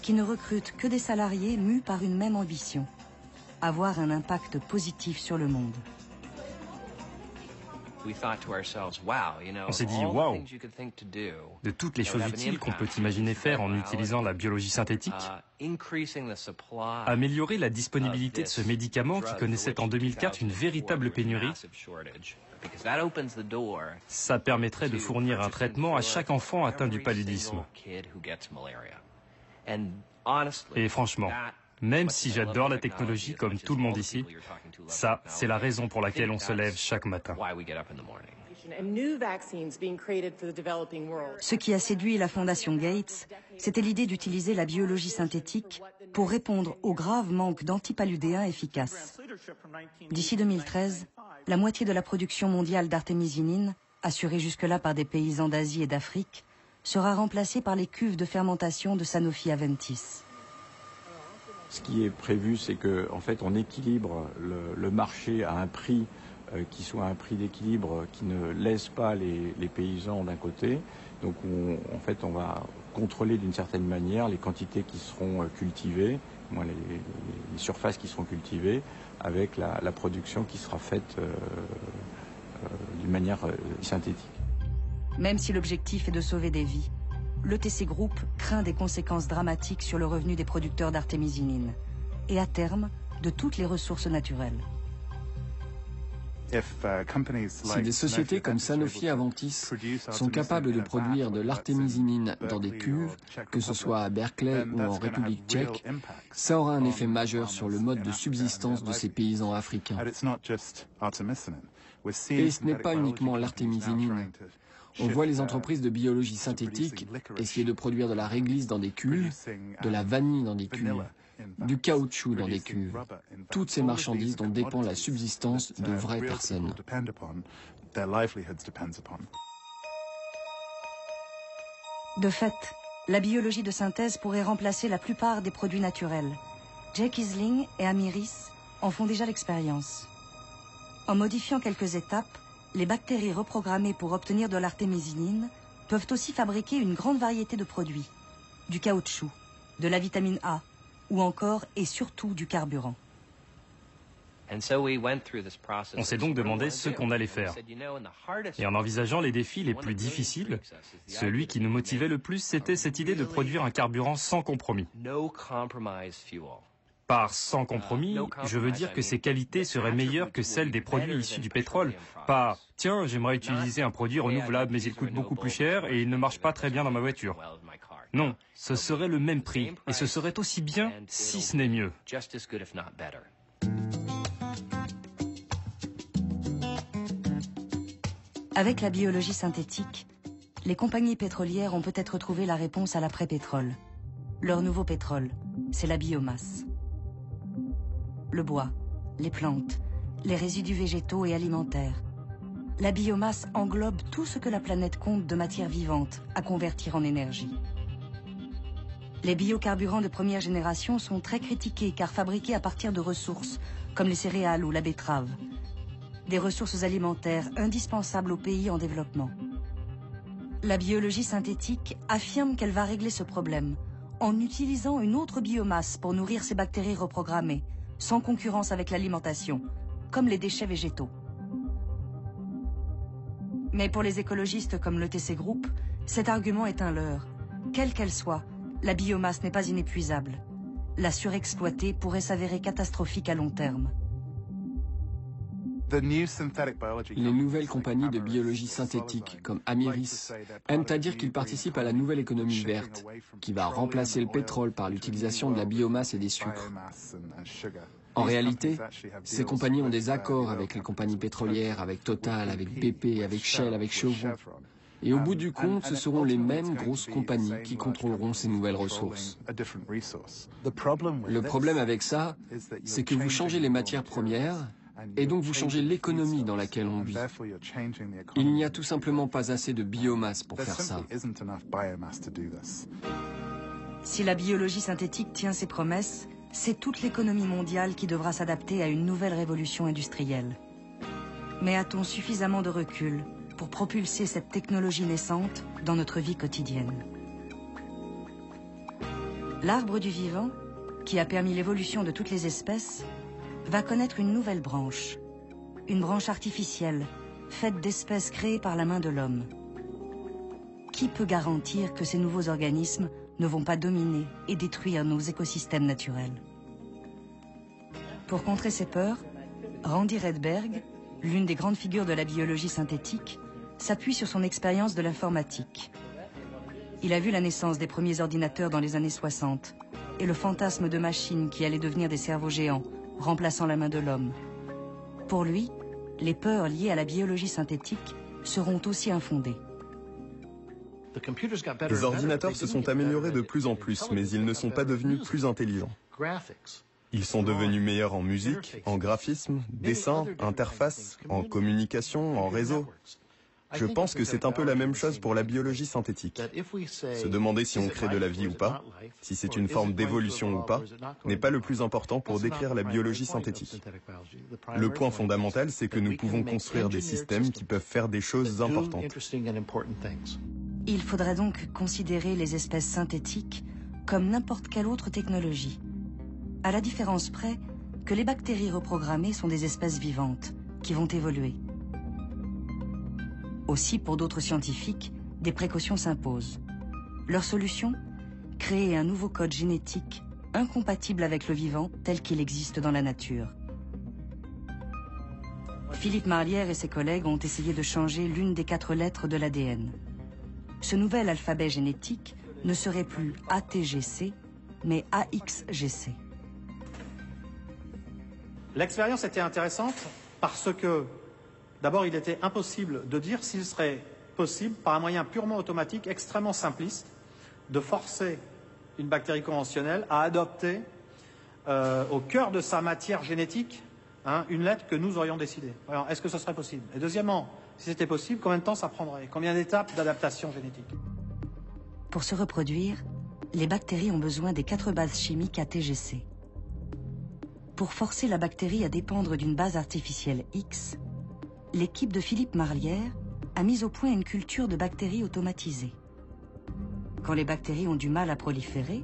qui ne recrute que des salariés mus par une même ambition, avoir un impact positif sur le monde. On s'est dit, waouh, de toutes les choses utiles qu'on peut imaginer faire en utilisant la biologie synthétique, améliorer la disponibilité de ce médicament qui connaissait en 2004 une véritable pénurie, ça permettrait de fournir un traitement à chaque enfant atteint du paludisme. Et franchement, même si j'adore la technologie comme tout le monde ici, ça, c'est la raison pour laquelle on se lève chaque matin. Ce qui a séduit la Fondation Gates, c'était l'idée d'utiliser la biologie synthétique pour répondre au grave manque d'antipaludéens efficaces. D'ici 2013, la moitié de la production mondiale d'artémisinine, assurée jusque-là par des paysans d'Asie et d'Afrique, sera remplacée par les cuves de fermentation de Sanofi Aventis. Ce qui est prévu, c'est qu'en fait, on équilibre le marché à un prix qui soit un prix d'équilibre qui ne laisse pas les paysans d'un côté. Donc, on va contrôler d'une certaine manière les quantités qui seront cultivées, les surfaces qui seront cultivées, avec la production qui sera faite d'une manière synthétique. Même si l'objectif est de sauver des vies, l'ETC Group craint des conséquences dramatiques sur le revenu des producteurs d'artémisinine et à terme de toutes les ressources naturelles. Si des sociétés comme Sanofi Aventis sont capables de produire de l'artémisinine dans des cuves, que ce soit à Berkeley ou en République tchèque, ça aura un effet majeur sur le mode de subsistance de ces paysans africains. Et ce n'est pas uniquement l'artémisinine. On voit les entreprises de biologie synthétique essayer de produire de la réglisse dans des cuves, de la vanille dans des cuves, du caoutchouc dans des cuves. Toutes ces marchandises dont dépend la subsistance de vraies personnes. De fait, la biologie de synthèse pourrait remplacer la plupart des produits naturels. Jay Kissling et Amiris en font déjà l'expérience. En modifiant quelques étapes, les bactéries reprogrammées pour obtenir de l'artémisinine peuvent aussi fabriquer une grande variété de produits, du caoutchouc, de la vitamine A, ou encore et surtout du carburant. On s'est donc demandé ce qu'on allait faire. Et en envisageant les défis les plus difficiles, celui qui nous motivait le plus, c'était cette idée de produire un carburant sans compromis. Par sans compromis, je veux dire que ses qualités seraient meilleures que celles des produits issus du pétrole. Pas « tiens, j'aimerais utiliser un produit renouvelable, mais il coûte beaucoup plus cher et il ne marche pas très bien dans ma voiture ». Non, ce serait le même prix et ce serait aussi bien, si ce n'est mieux. Avec la biologie synthétique, les compagnies pétrolières ont peut-être trouvé la réponse à l'après-pétrole. Leur nouveau pétrole, c'est la biomasse. Le bois, les plantes, les résidus végétaux et alimentaires. La biomasse englobe tout ce que la planète compte de matière vivante à convertir en énergie. Les biocarburants de première génération sont très critiqués car fabriqués à partir de ressources comme les céréales ou la betterave. Des ressources alimentaires indispensables aux pays en développement. La biologie synthétique affirme qu'elle va régler ce problème en utilisant une autre biomasse pour nourrir ces bactéries reprogrammées, sans concurrence avec l'alimentation, comme les déchets végétaux. Mais pour les écologistes comme l'ETC Group, cet argument est un leurre. Quelle qu'elle soit, la biomasse n'est pas inépuisable. La surexploiter pourrait s'avérer catastrophique à long terme. Les nouvelles compagnies de biologie synthétique, comme Amyris, aiment à dire qu'ils participent à la nouvelle économie verte, qui va remplacer le pétrole par l'utilisation de la biomasse et des sucres. En réalité, ces compagnies ont des accords avec les compagnies pétrolières, avec Total, avec BP, avec Shell, avec Chevron. Et au bout du compte, ce seront les mêmes grosses compagnies qui contrôleront ces nouvelles ressources. Le problème avec ça, c'est que vous changez les matières premières, et donc vous changez l'économie dans laquelle on vit. Il n'y a tout simplement pas assez de biomasse pour faire ça. Si la biologie synthétique tient ses promesses, c'est toute l'économie mondiale qui devra s'adapter à une nouvelle révolution industrielle. Mais a-t-on suffisamment de recul pour propulser cette technologie naissante dans notre vie quotidienne? L'arbre du vivant, qui a permis l'évolution de toutes les espèces, va connaître une nouvelle branche. Une branche artificielle, faite d'espèces créées par la main de l'homme. Qui peut garantir que ces nouveaux organismes ne vont pas dominer et détruire nos écosystèmes naturels? Pour contrer ces peurs, Randy Redberg, l'une des grandes figures de la biologie synthétique, s'appuie sur son expérience de l'informatique. Il a vu la naissance des premiers ordinateurs dans les années 60 et le fantasme de machines qui allaient devenir des cerveaux géants, remplaçant la main de l'homme. Pour lui, les peurs liées à la biologie synthétique seront aussi infondées. Les ordinateurs se sont améliorés de plus en plus, mais ils ne sont pas devenus plus intelligents. Ils sont devenus meilleurs en musique, en graphisme, dessin, interface, en communication, en réseau. Je pense que c'est un peu la même chose pour la biologie synthétique. Se demander si on crée de la vie ou pas, si c'est une forme d'évolution ou pas, n'est pas le plus important pour décrire la biologie synthétique. Le point fondamental, c'est que nous pouvons construire des systèmes qui peuvent faire des choses importantes. Il faudrait donc considérer les espèces synthétiques comme n'importe quelle autre technologie, à la différence près que les bactéries reprogrammées sont des espèces vivantes qui vont évoluer. Aussi, pour d'autres scientifiques, des précautions s'imposent. Leur solution ? Créer un nouveau code génétique incompatible avec le vivant tel qu'il existe dans la nature. Philippe Marlière et ses collègues ont essayé de changer l'une des 4 lettres de l'ADN. Ce nouvel alphabet génétique ne serait plus ATGC, mais AXGC. L'expérience était intéressante parce que d'abord, il était impossible de dire s'il serait possible, par un moyen purement automatique, extrêmement simpliste, de forcer une bactérie conventionnelle à adopter au cœur de sa matière génétique une lettre que nous aurions décidée. Alors, est-ce que ce serait possible? Et deuxièmement, si c'était possible, combien de temps ça prendrait? Combien d'étapes d'adaptation génétique? Pour se reproduire, les bactéries ont besoin des 4 bases chimiques ATGC. Pour forcer la bactérie à dépendre d'une base artificielle X, l'équipe de Philippe Marlière a mis au point une culture de bactéries automatisée. Quand les bactéries ont du mal à proliférer,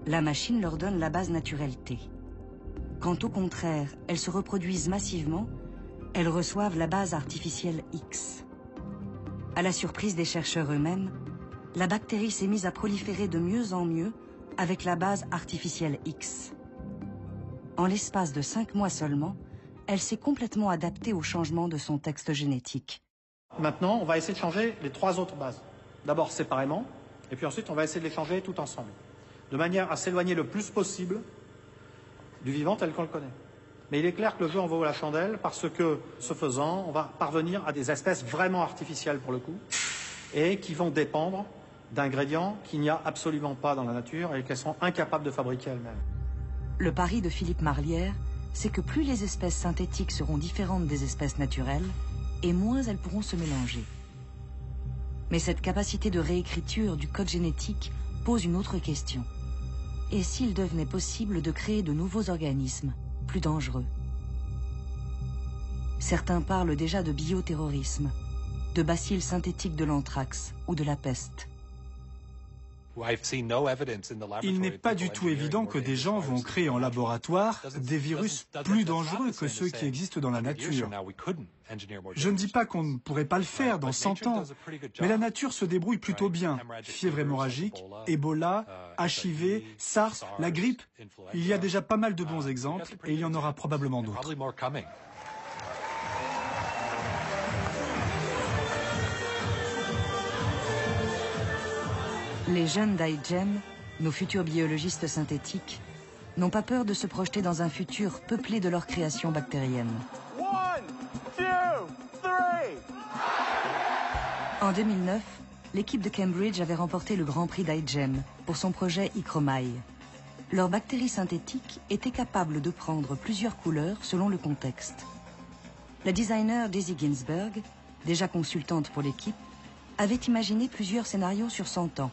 la machine leur donne la base naturelle T. Quand au contraire, elles se reproduisent massivement, elles reçoivent la base artificielle X. À la surprise des chercheurs eux-mêmes, la bactérie s'est mise à proliférer de mieux en mieux avec la base artificielle X. En l'espace de 5 mois seulement, elle s'est complètement adaptée au changement de son texte génétique. Maintenant, on va essayer de changer les 3 autres bases. D'abord séparément, et puis ensuite on va essayer de les changer tout ensemble, de manière à s'éloigner le plus possible du vivant tel qu'on le connaît. Mais il est clair que le jeu en vaut la chandelle parce que, ce faisant, on va parvenir à des espèces vraiment artificielles pour le coup et qui vont dépendre d'ingrédients qu'il n'y a absolument pas dans la nature et qu'elles sont incapables de fabriquer elles-mêmes. Le pari de Philippe Marlière, c'est que plus les espèces synthétiques seront différentes des espèces naturelles, et moins elles pourront se mélanger. Mais cette capacité de réécriture du code génétique pose une autre question. Et s'il devenait possible de créer de nouveaux organismes, plus dangereux? Certains parlent déjà de bioterrorisme, de bacilles synthétiques de l'anthrax ou de la peste. Il n'est pas du tout évident que des gens vont créer en laboratoire des virus plus dangereux que ceux qui existent dans la nature. Je ne dis pas qu'on ne pourrait pas le faire dans 100 ans, mais la nature se débrouille plutôt bien. Fièvre hémorragique, Ebola, HIV, SARS, la grippe, il y a déjà pas mal de bons exemples et il y en aura probablement d'autres. Les jeunes d'iGEM, nos futurs biologistes synthétiques, n'ont pas peur de se projeter dans un futur peuplé de leur création bactérienne. 1, 2, 3. En 2009, l'équipe de Cambridge avait remporté le Grand Prix d'iGEM pour son projet Ichromai. Leurs bactéries synthétiques étaient capables de prendre plusieurs couleurs selon le contexte. La designer Daisy Ginsberg, déjà consultante pour l'équipe, avait imaginé plusieurs scénarios sur 100 ans,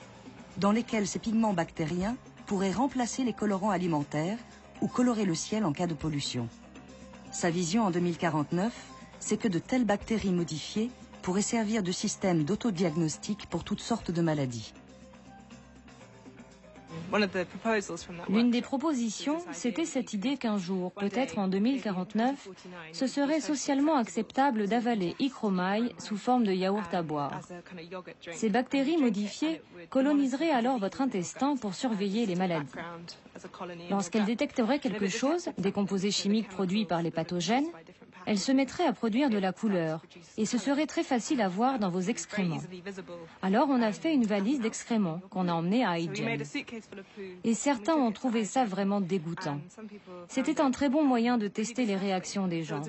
dans lesquels ces pigments bactériens pourraient remplacer les colorants alimentaires ou colorer le ciel en cas de pollution. Sa vision en 2049, c'est que de telles bactéries modifiées pourraient servir de système d'autodiagnostic pour toutes sortes de maladies. L'une des propositions, c'était cette idée qu'un jour, peut-être en 2049, ce serait socialement acceptable d'avaler Ichromai sous forme de yaourt à boire. Ces bactéries modifiées coloniseraient alors votre intestin pour surveiller les maladies. Lorsqu'elles détecteraient quelque chose, des composés chimiques produits par les pathogènes, elles se mettraient à produire de la couleur et ce serait très facile à voir dans vos excréments. Alors on a fait une valise d'excréments qu'on a emmenée à iGEM. Et certains ont trouvé ça vraiment dégoûtant. C'était un très bon moyen de tester les réactions des gens.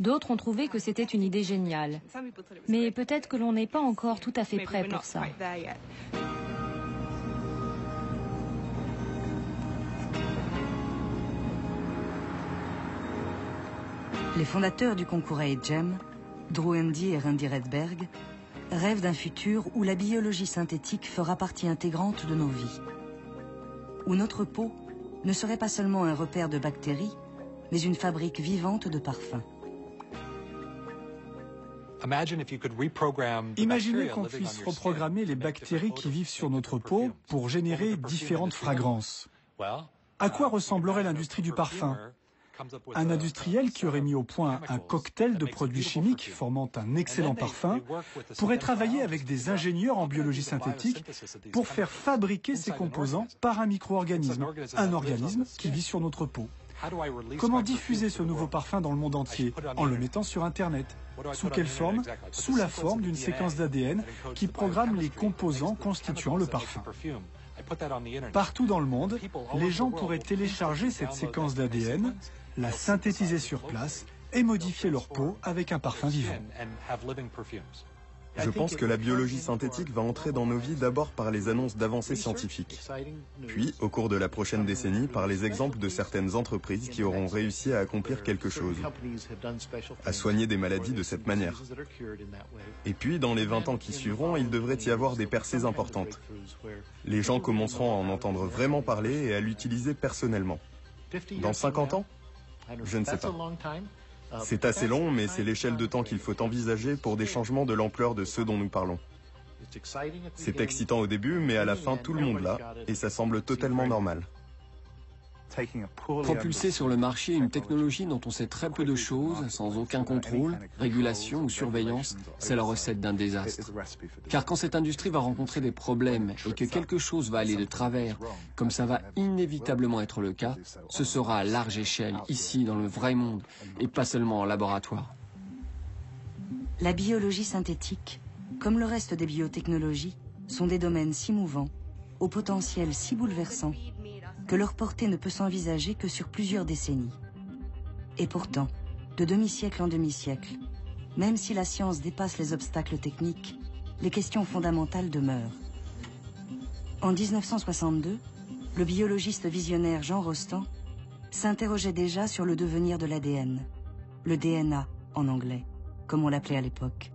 D'autres ont trouvé que c'était une idée géniale. Mais peut-être que l'on n'est pas encore tout à fait prêt pour ça. Les fondateurs du concours iGEM, Drew Handy et Randy Redberg, rêvent d'un futur où la biologie synthétique fera partie intégrante de nos vies. Où notre peau ne serait pas seulement un repère de bactéries, mais une fabrique vivante de parfums. Imaginez qu'on puisse reprogrammer les bactéries qui vivent sur notre peau pour générer différentes fragrances. À quoi ressemblerait l'industrie du parfum ? Un industriel qui aurait mis au point un cocktail de produits chimiques formant un excellent parfum pourrait travailler avec des ingénieurs en biologie synthétique pour faire fabriquer ces composants par un micro-organisme, un organisme qui vit sur notre peau. Comment diffuser ce nouveau parfum dans le monde entier? En le mettant sur Internet. Sous quelle forme? Sous la forme d'une séquence d'ADN qui programme les composants constituant le parfum. Partout dans le monde, les gens pourraient télécharger cette séquence d'ADN, la synthétiser sur place et modifier leur peau avec un parfum vivant. Je pense que la biologie synthétique va entrer dans nos vies d'abord par les annonces d'avancées scientifiques, puis, au cours de la prochaine décennie, par les exemples de certaines entreprises qui auront réussi à accomplir quelque chose, à soigner des maladies de cette manière. Et puis, dans les 20 ans qui suivront, il devrait y avoir des percées importantes. Les gens commenceront à en entendre vraiment parler et à l'utiliser personnellement. Dans 50 ans? Je ne sais pas. C'est assez long, mais c'est l'échelle de temps qu'il faut envisager pour des changements de l'ampleur de ceux dont nous parlons. C'est excitant au début, mais à la fin, tout le monde l'a, et ça semble totalement normal. Propulser sur le marché une technologie dont on sait très peu de choses, sans aucun contrôle, régulation ou surveillance, c'est la recette d'un désastre. Car quand cette industrie va rencontrer des problèmes et que quelque chose va aller de travers, comme ça va inévitablement être le cas, ce sera à large échelle, ici, dans le vrai monde, et pas seulement en laboratoire. La biologie synthétique, comme le reste des biotechnologies, sont des domaines si mouvants, au potentiel si bouleversant, que leur portée ne peut s'envisager que sur plusieurs décennies. Et pourtant, de demi-siècle en demi-siècle, même si la science dépasse les obstacles techniques, les questions fondamentales demeurent. En 1962, le biologiste visionnaire Jean Rostand s'interrogeait déjà sur le devenir de l'ADN, le DNA en anglais, comme on l'appelait à l'époque.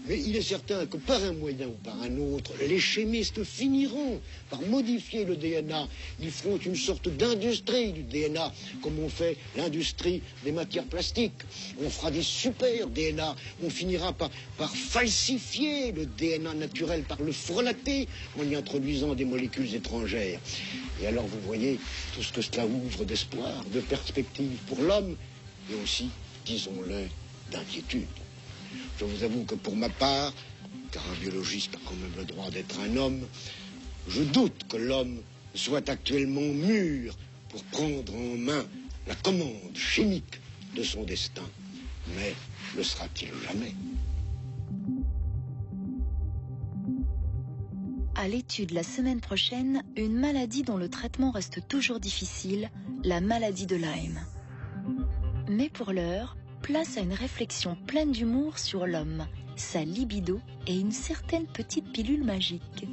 Mais il est certain que par un moyen ou par un autre, les chimistes finiront par modifier le DNA. Ils feront une sorte d'industrie du DNA, comme on fait l'industrie des matières plastiques. On fera des super DNA. On finira par falsifier le DNA naturel, par le frelater en y introduisant des molécules étrangères. Et alors vous voyez tout ce que cela ouvre d'espoir, de perspectives pour l'homme, et aussi, disons-le, d'inquiétude. Je vous avoue que pour ma part, car un biologiste a quand même le droit d'être un homme, je doute que l'homme soit actuellement mûr pour prendre en main la commande chimique de son destin. Mais le sera-t-il jamais? À l'étude la semaine prochaine, une maladie dont le traitement reste toujours difficile, la maladie de Lyme. Mais pour l'heure, place à une réflexion pleine d'humour sur l'homme, sa libido et une certaine petite pilule magique.